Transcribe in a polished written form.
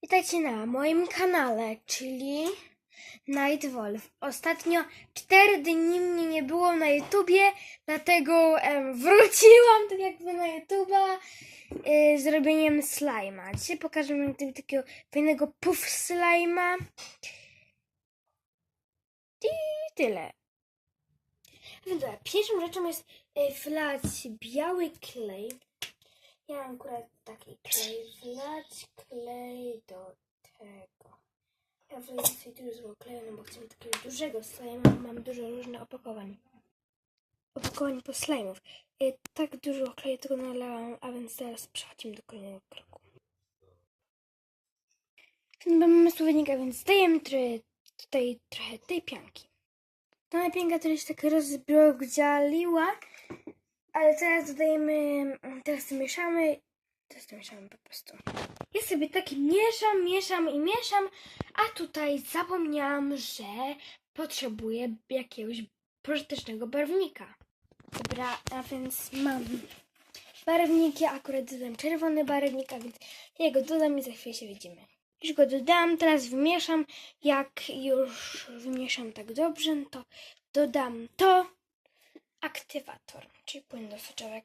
Witajcie na moim kanale, czyli Nightwolf. Ostatnio 4 dni mnie nie było na YouTubie, dlatego wróciłam tak jakby na YouTuba zrobieniem slajma. Dzisiaj pokażę wam takiego fajnego puff slajma. I tyle. Więc dobra, pierwszą rzeczą jest wlać biały klej. Ja mam akurat taki klej. Wlać klej do tego. Ja wleję sobie dużo kleju, no bo chcę mieć takiego dużego slajma. Mam dużo różnych opakowań. Opakowań po slajmów. Tak dużo kleju tego nalałam, a więc teraz przechodzimy do kolejnego kroku. Mamy słownik, a więc dajemy tutaj trochę tej pianki. Ta pianka trochę się tak rozbrodzialiła, ale teraz dodajemy, teraz to mieszamy po prostu. Ja sobie tak mieszam, a tutaj zapomniałam, że potrzebuję jakiegoś pożytecznego barwnika. Dobra, a więc mam barwnik, ja akurat dodam czerwony barwnik, a więc ja go dodam i za chwilę się widzimy. Już go dodam, teraz wymieszam. Jak już wymieszam tak dobrze, to dodam aktywator, czyli płyn do soczewek.